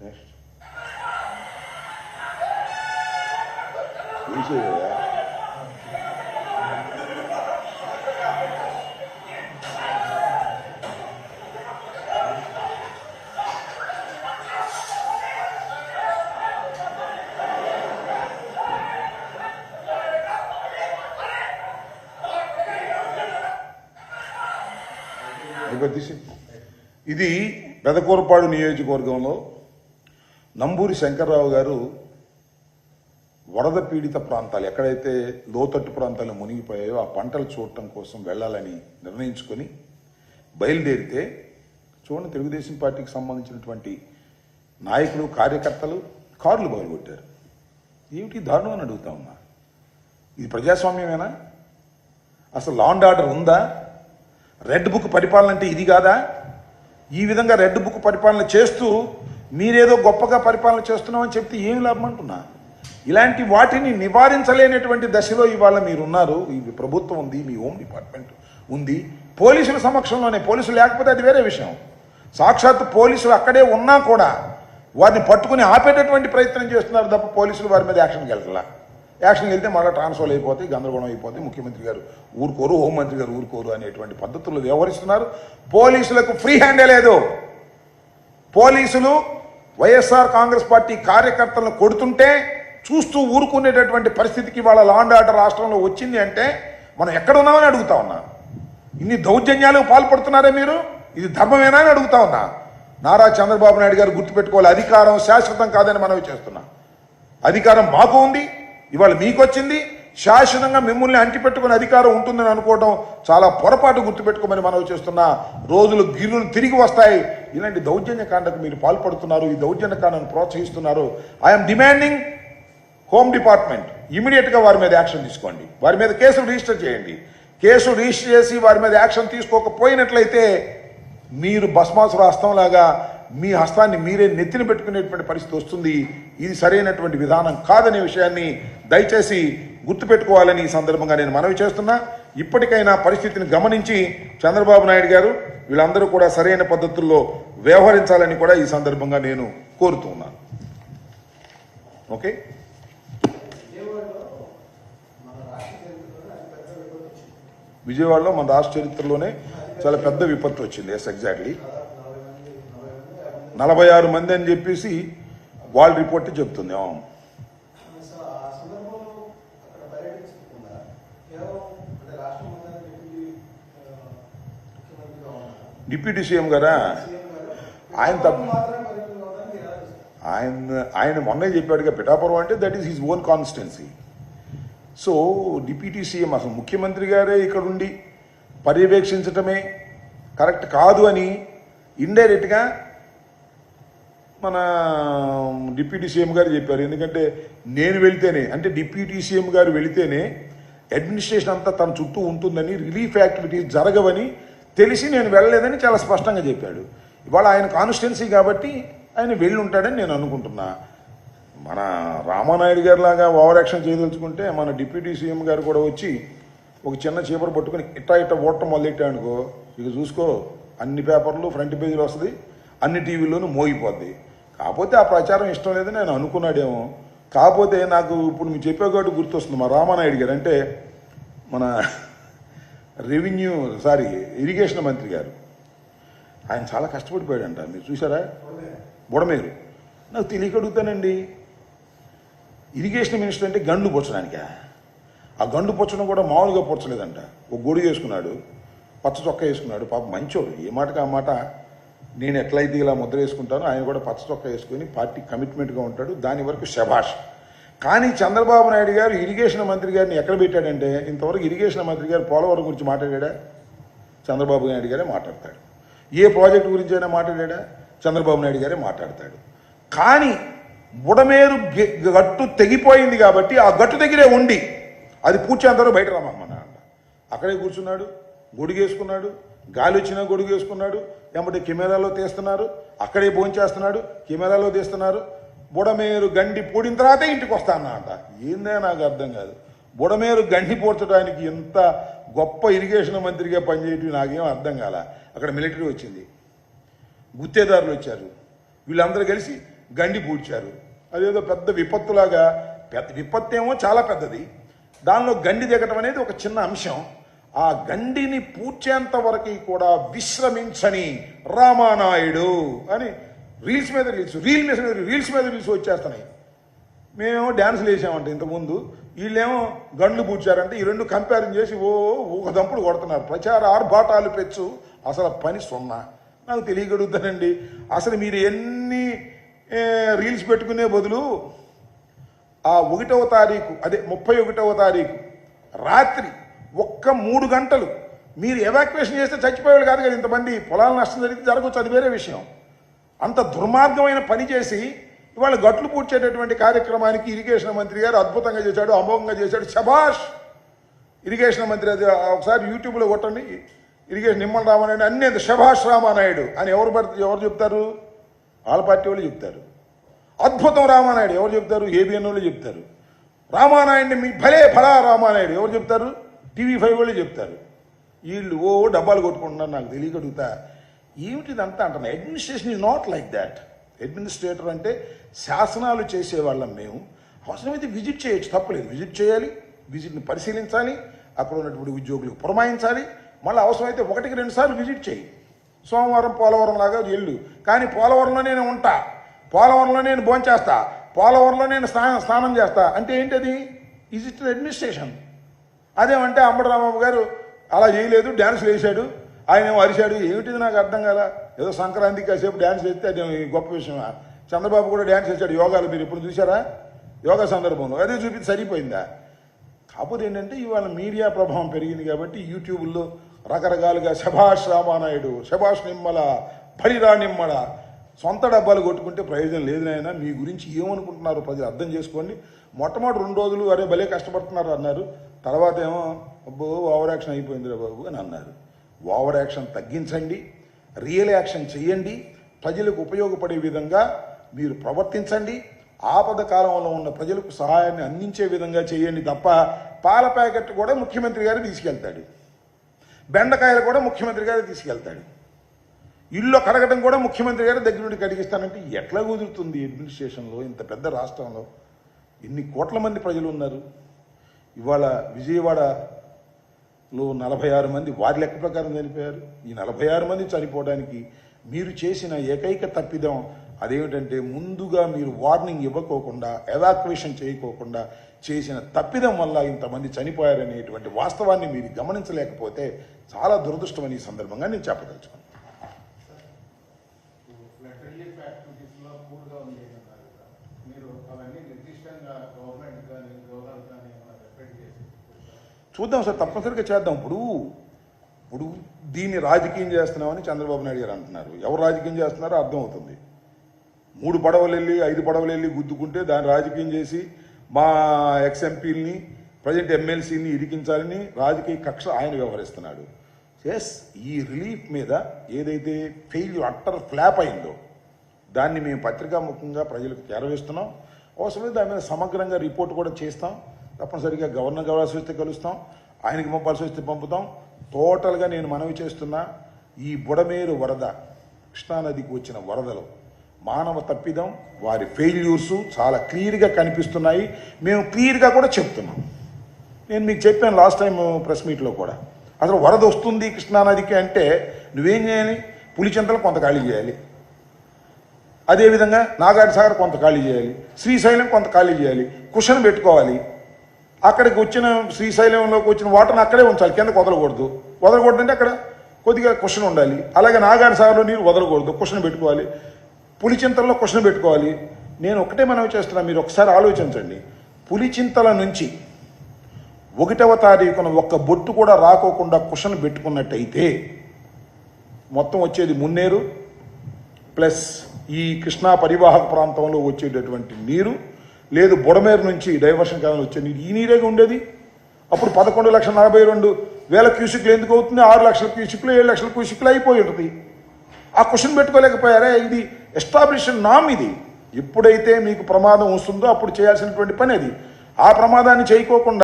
Next ఇది పెదకూరపాడు నియోజకవర్గంలో నంబూరి శంకర్రావు గారు వరద పీడిత ప్రాంతాలు ఎక్కడైతే లోతట్టు ప్రాంతాలు మునిగిపోయాయో ఆ పంటలు చూడటం కోసం వెళ్ళాలని నిర్ణయించుకొని బయలుదేరితే చూడండి, తెలుగుదేశం పార్టీకి సంబంధించినటువంటి నాయకులు కార్యకర్తలు కార్లు బయలుగొట్టారు. ఏమిటి దారుణం అని అడుగుతా ఉన్నా. ఇది ప్రజాస్వామ్యమేనా? అసలు లా అండ్ ఆర్డర్ ఉందా? రెడ్ బుక్ పరిపాలన అంటే ఇది కాదా? ఈ విధంగా రెడ్ బుక్ పరిపాలన చేస్తూ మీరేదో గొప్పగా పరిపాలన చేస్తున్నామని చెప్తే ఏం లాభం అంటున్నా. ఇలాంటి వాటిని నివారించలేనటువంటి దశలో ఇవాళ మీరున్నారు. ఈ ప్రభుత్వం ఉంది, మీ హోమ్ డిపార్ట్మెంట్ ఉంది, పోలీసుల సమక్షంలోనే. పోలీసులు లేకపోతే అది వేరే విషయం. సాక్షాత్ పోలీసులు అక్కడే ఉన్నా కూడా వారిని పట్టుకుని ఆపేటటువంటి ప్రయత్నం చేస్తున్నారు తప్ప పోలీసులు వారి మీద యాక్షన్కి వెళ్తలా. యాక్షన్కి వెళ్తే మళ్ళీ ట్రాన్స్ఫర్ అయిపోతాయి, గందరగోళం అయిపోతే ముఖ్యమంత్రి గారు ఊరుకోరు, హోంమంత్రి గారు ఊరుకోరు అనేటువంటి పద్ధతుల్లో వ్యవహరిస్తున్నారు. పోలీసులకు ఫ్రీ హ్యాండే లేదు. పోలీసులు వైఎస్ఆర్ కాంగ్రెస్ పార్టీ కార్యకర్తలను కొడుతుంటే చూస్తూ ఊరుకునేటటువంటి పరిస్థితికి వాళ్ళ లా అండ్ ఆర్డర్ రాష్ట్రంలో వచ్చింది అంటే మనం ఎక్కడ ఉన్నామని అడుగుతా ఉన్నా. ఇన్ని దౌర్జన్యాలకు పాల్పడుతున్నారే మీరు, ఇది ధర్మమేనా అని అడుగుతా ఉన్నా. నారా చంద్రబాబు నాయుడు గారు గుర్తుపెట్టుకోవాలి, అధికారం శాశ్వతం కాదని మనవి చేస్తున్నా. అధికారం మాకు ఉంది, ఇవాళ మీకు వచ్చింది. శాశ్వతంగా మిమ్మల్ని అంటిపెట్టుకునే అధికారం ఉంటుందని అనుకోవడం చాలా పొరపాటు. గుర్తుపెట్టుకోమని మనవి చేస్తున్నా. రోజులు గిర్రులు తిరిగి వస్తాయి. ఇలాంటి దౌర్జన్యకాండకు మీరు పాల్పడుతున్నారు, ఈ దౌర్జన్యకాండను ప్రోత్సహిస్తున్నారు. ఐఎమ్ డిమాండింగ్ హోమ్ డిపార్ట్మెంట్ ఇమీడియట్గా వారి మీద యాక్షన్ తీసుకోండి, వారి మీద కేసులు రిజిస్టర్ చేయండి. కేసు రిజిస్టర్ చేసి వారి మీద యాక్షన్ తీసుకోకపోయినట్లయితే మీరు భస్మాసుర హస్తంలాగా మీ హస్తాన్ని మీరే నెత్తిన పెట్టుకునేటువంటి పరిస్థితి వస్తుంది. ఇది సరైనటువంటి విధానం కాదనే విషయాన్ని దయచేసి గుర్తుపెట్టుకోవాలని ఈ సందర్భంగా నేను మనవి చేస్తున్నా. ఇప్పటికైనా పరిస్థితిని గమనించి చంద్రబాబు నాయుడు గారు వీళ్ళందరూ కూడా సరైన పద్ధతుల్లో వ్యవహరించాలని కూడా ఈ సందర్భంగా నేను కోరుతూ ఉన్నాను. ఓకే, విజయవాడలో మన రాష్ట్ర చరిత్రలోనే చాలా పెద్ద విపత్తు వచ్చింది. ఎస్, ఎగ్జాక్ట్లీ 46 మంది అని చెప్పేసి వాళ్ళ రిపోర్ట్ చెప్తుంది. డిప్యూటీ సీఎం గారా ఆయన మొన్నే చెప్పాడుగా, పిఠాపురం అంటే that is his own constituency. So deputy CM అసలు ముఖ్యమంత్రి గారే ఇక్కడ ఉండి పర్యవేక్షించటమే కరెక్ట్ కాదు అని ఇండైరెక్ట్గా మన డిప్యూటీ సీఎం గారు చెప్పారు. ఎందుకంటే నేను వెళితేనే, అంటే డిప్యూటీ సీఎం గారు వెళితేనే అడ్మినిస్ట్రేషన్ అంతా తన చుట్టూ ఉంటుందని, రిలీఫ్ యాక్టివిటీస్ జరగవని తెలిసి నేను వెళ్ళలేదని చాలా స్పష్టంగా చెప్పాడు. ఇవాళ ఆయన కాన్స్టిట్యున్సీ కాబట్టి ఆయన వెళ్ళి ఉంటాడని నేను అనుకుంటున్నా. మన రామానాయుడు గారి లాగా ఓవర్ యాక్షన్ చేయదలుచుకుంటే మన డిప్యూటీ సీఎం గారు కూడా వచ్చి ఒక చిన్న చీపరు పట్టుకుని ఇట్టా ఓటం మొదలెట్టానుకో, ఇక చూసుకో అన్ని పేపర్లు ఫ్రంట్ పేజీలో వస్తుంది, అన్ని టీవీల్లోనూ మోగిపోద్ది. కాకపోతే ఆ ప్రచారం ఇష్టం లేదని నేను అనుకున్నాడేమో. కాకపోతే నాకు ఇప్పుడు మీరు చెప్పే కాబట్టి గుర్తొస్తుంది మా రామానాయుడు గారు, అంటే మన ఇరిగేషన్ మంత్రి గారు. ఆయన చాలా కష్టపడిపోయాడంట, మీరు చూసారా? బుడమేరు నాకు తెలియక అడుగుతానండి. ఇరిగేషన్ మినిస్టర్ అంటే గండు పొచ్చడానికా? ఆ గండు పొచ్చడం కూడా మామూలుగా పొచ్చలేదంట. ఒక గొడుగు వేసుకున్నాడు, పచ్చ చొక్కా వేసుకున్నాడు. పాప మంచోడు, ఏ మాటకి ఆ మాట. నేను ఎట్లయితే ఇలా ముద్ర వేసుకుంటానో ఆయన కూడా పచ్చ చొక్కా వేసుకొని పార్టీ కమిట్మెంట్గా ఉంటాడు. దాని వరకు శభాష్. కానీ చంద్రబాబు నాయుడు గారు ఇరిగేషన్ మంత్రి గారిని ఎక్కడ పెట్టాడంటే, ఇంతవరకు ఇరిగేషన్ మంత్రి గారు పోలవరం గురించి మాట్లాడా? చంద్రబాబు నాయుడు గారే మాట్లాడతాడు. ఏ ప్రాజెక్టు గురించి అయినా మాట్లాడా? చంద్రబాబు నాయుడు గారే మాట్లాడతాడు. కానీ బుడమేరు గట్టు తెగిపోయింది కాబట్టి ఆ గట్టు దగ్గరే ఉండి అది పూడ్చి అందరూ బయట రమ్మన్నా అంట. అక్కడే కూర్చున్నాడు, గొడుగు వేసుకున్నాడు, గాలి వచ్చినా గొడుగు వేసుకున్నాడు. ఏమంటే కెమెరాలో తీస్తున్నారు, అక్కడే భోంచేస్తున్నాడు, కెమెరాలో తీస్తున్నారు. బుడమేరు గండి పూడిన తర్వాతే ఇంటికి వస్తా అన్నా అంట. ఏందే నాకు అర్థం కాదు. బుడమేరు గండి పూడ్చడానికి ఎంత గొప్ప ఇరిగేషన్ మంత్రిగా పనిచేయటం నాకేం అర్థం కాల. అక్కడ మిలిటరీ వచ్చింది, గుత్తేదారులు వచ్చారు, వీళ్ళందరూ కలిసి గండి పూడ్చారు. అదేదో పెద్ద విపత్తులాగా, పెద్ద విపత్తు ఏమో చాలా పెద్దది, దానిలో గండి దిగటం అనేది ఒక చిన్న అంశం. ఆ గండిని పూడ్చేంత వరకు కూడా విశ్రమించని రామానాయుడు అని రీల్స్ మీద రీల్స్ వచ్చేస్తున్నాయి. మేమేమో డ్యాన్సులు వేసామంటే ఇంతకుముందు, వీళ్ళేమో గండ్లు పూడ్చారంటే, ఈ రెండు కంపేరింగ్ చేసి ఒక దంపుడు కొడుతున్నారు. ప్రచార ఆర్భాటాలు పెచ్చు, అసలు పని సున్నా. నాకు తెలియగలుగుతానండి, అసలు మీరు ఎన్ని రీల్స్ పెట్టుకునే బదులు ఆ 1వ తారీఖు, అదే 31వ తారీఖు రాత్రి ఒక్క 3 గంటలు మీరు ఎవాక్యుయేషన్ చేస్తే చచ్చిపోయేవాళ్ళు కాదు కదా ఇంతమంది. పొలాల నష్టం జరిగితే జరగవచ్చు, అది వేరే విషయం. అంత దుర్మార్గమైన పని చేసి ఇవాళ గట్లు పూడ్చేటటువంటి కార్యక్రమానికి ఇరిగేషన్ మంత్రి గారు అద్భుతంగా చేశాడు, అమోఘంగా చేశాడు. శభాష్ ఇరిగేషన్ మంత్రి. అది ఒకసారి యూట్యూబ్లో కొట్టండి, ఇరిగేషన్ నిమ్మల రామానాయుడు అన్నీ శభాష్ రామానాయుడు అని ఎవరు చెప్తారు? వాళ్ళ పార్టీ వాళ్ళు చెప్తారు. అద్భుతం రామానాయుడు ఎవరు చెప్తారు? ఏబిఎన్ వాళ్ళు చెప్తారు. రామానాయుడిని మీ భలే ఫలా రామానాయుడు ఎవరు చెప్తారు? TV5 వాళ్ళు చెప్తారు. వీళ్ళు డబ్బాలు కొట్టుకుంటున్నారు. నాకు తెలియగలుగుతా ఏమిటిదంతా అంటున్నా. Administration is not like that. Administrator అంటే శాసనాలు చేసేవాళ్ళం మేము. అవసరమైతే విజిట్ చేయొచ్చు, తప్పలేదు. విజిట్ చేయాలి, విజిట్ని పరిశీలించాలి, అక్కడ ఉన్నటువంటి ఉద్యోగులకు పురమాయించాలి. మళ్ళీ అవసరమైతే 1-2 సార్లు విజిట్ చేయి. సోమవారం పోలవరం లాగా వెళ్ళు, కానీ పోలవరంలో నేను ఉంటా, పోలవరంలో నేను భోంచేస్తా, పోలవరంలో నేను స్నానం చేస్తా అంటే ఏంటది? Is it administration? అదేమంటే అంబటి రాంబాబు గారు అలా చేయలేదు, డ్యాన్స్లు వేసాడు, ఆయన ఏమో అరిశాడు. ఏమిటిది నాకు అర్థం కాల. ఏదో సంక్రాంతికి కాసేపు డ్యాన్స్ వేస్తే అది గొప్ప విషయమా? చంద్రబాబు కూడా డ్యాన్స్ వేసాడు యోగాలు, మీరు ఎప్పుడు చూసారా? యోగా సందర్భంలో అదే చూపించి సరిపోయిందా? కాకపోతే ఏంటంటే ఇవాళ మీడియా ప్రభావం పెరిగింది కాబట్టి యూట్యూబ్లో రకరకాలుగా శభాష్ రామానాయుడు, శభాష్ నిమ్మల, బలిరా నిమ్మల, సొంత డబ్బాలు కొట్టుకుంటే ప్రయోజనం లేదు నాయన. మీ గురించి ఏమనుకుంటున్నారు ప్రజలు అర్థం చేసుకోండి. మొట్టమొదటి 2 రోజులు అరే భలే కష్టపడుతున్నారు అన్నారు, తర్వాత ఏమో అబ్బో ఓవర్ యాక్షన్ అయిపోయిందిరా బాబు అని అన్నారు. ఓవర్ యాక్షన్ తగ్గించండి, రియల్ యాక్షన్ చేయండి, ప్రజలకు ఉపయోగపడే విధంగా మీరు ప్రవర్తించండి, ఆపద కాలంలో ఉన్న ప్రజలకు సహాయాన్ని అందించే విధంగా చేయండి తప్ప పాల ప్యాకెట్ కూడా ముఖ్యమంత్రి గారు తీసుకెళ్తాడు, బెండకాయలు కూడా ముఖ్యమంత్రి గారు తీసుకెళ్తాడు, ఇల్లు కడగడం కూడా ముఖ్యమంత్రి గారు దగ్గర నుండి కడిగిస్తానంటే ఎట్లా కుదురుతుంది? అడ్మినిస్ట్రేషన్లో ఇంత పెద్ద రాష్ట్రంలో ఎన్ని కోట్ల మంది ప్రజలు ఉన్నారు. ఇవాళ విజయవాడలో 46 మంది వారి లెక్క ప్రకారం చనిపోయారు. ఈ 46 మంది చనిపోవడానికి మీరు చేసిన ఏకైక తప్పిదం అదేమిటంటే ముందుగా మీరు వార్నింగ్ ఇవ్వకోకుండా, ఎవాక్యుయేషన్ చేయకోకుండా చేసిన తప్పిదం వల్ల ఇంతమంది చనిపోయారనేటువంటి వాస్తవాన్ని మీరు గమనించలేకపోతే చాలా దురదృష్టమని ఈ సందర్భంగా నేను చెప్పదలుచుకున్నాను. చూద్దాం సార్, తప్పనిసరిగా చేద్దాం. ఇప్పుడు దీన్ని రాజకీయం చేస్తున్నామని చంద్రబాబు నాయుడు గారు అంటున్నారు. ఎవరు రాజకీయం చేస్తున్నారో అర్థమవుతుంది. 3 పడవలు వెళ్ళి 5 పడవలు వెళ్ళి గుద్దుకుంటే దాన్ని రాజకీయం చేసి మా ఎక్స్ఎంపీలని, ప్రజెంట్ ఎమ్మెల్సీని ఇరికించాలని రాజకీయ కక్ష ఆయన వ్యవహరిస్తున్నాడు. ఎస్, ఈ రిలీఫ్ మీద ఏదైతే అట్టర్ ఫ్లాప్ అయిందో దాన్ని మేము పత్రికాముఖంగా ప్రజలకు చేరవేస్తున్నాం. అవసరమైతే దాని మీద సమగ్రంగా రిపోర్ట్ కూడా చేస్తాం. తప్పనిసరిగా గవర్నర్ కావాల్సి వస్తే కలుస్తాం, ఆయనకి పంపాల్సి వస్తే పంపుతాం. టోటల్గా నేను మనవి చేస్తున్నా, ఈ బుడమేరు వరద, కృష్ణానదికి వచ్చిన వరదలో మానవ తప్పిదం, వారి ఫెయిల్యూర్స్ చాలా క్లియర్గా కనిపిస్తున్నాయి. మేము క్లియర్గా కూడా చెప్తున్నాం. నేను మీకు చెప్పాను లాస్ట్ టైం ప్రెస్ మీట్లో కూడా, అసలు వరద వస్తుంది కృష్ణానదికి అంటే నువ్వేం చేయాలి? పులిచింతలు కొంత ఖాళీ చేయాలి, అదేవిధంగా నాగార్జున సాగర్ కొంత ఖాళీ చేయాలి, శ్రీశైలం కొంత ఖాళీ చేయాలి, కుషన్ పెట్టుకోవాలి. అక్కడికి వచ్చిన శ్రీశైలంలోకి వచ్చిన వాటర్ని అక్కడే ఉంచాలి, కిందకు వదలకూడదు. వదలకూడదంటే అక్కడ కొద్దిగా కుషన్ ఉండాలి. అలాగే నాగార్జున సాగర్లో నీరు వదలకూడదు, కుషన్ పెట్టుకోవాలి. పులిచింతల్లో కుషన్ పెట్టుకోవాలి. నేను ఒకటే మనవి చేస్తున్నా, మీరు ఒకసారి ఆలోచించండి. పులిచింతల నుంచి 1వ తారీఖున ఒక్క బొట్టు కూడా రాకోకుండా కుషన్ పెట్టుకున్నట్టయితే మొత్తం వచ్చేది మున్నేరు ప్లస్ ఈ కృష్ణా పరివాహక ప్రాంతంలో వచ్చేటటువంటి నీరు, లేదు బుడమేరు నుంచి డైవర్షన్ కాలంలో వచ్చే నీరు, ఈ నీరేగా ఉండేది. అప్పుడు 11,42,000 క్యూసిక్లు ఎందుకు అవుతుంది? 6 లక్షల క్యూసిక్లు 7 లక్షల క్యూసిక్లు అయిపోయి ఉంటుంది. ఆ క్వశ్చన్ పెట్టుకోలేకపోయారే. ఇది ఎస్టాబ్లిష్డ్ నామ్. ఇది ఎప్పుడైతే మీకు ప్రమాదం వస్తుందో అప్పుడు చేయాల్సినటువంటి పని అది. ఆ ప్రమాదాన్ని చేయకోకుండా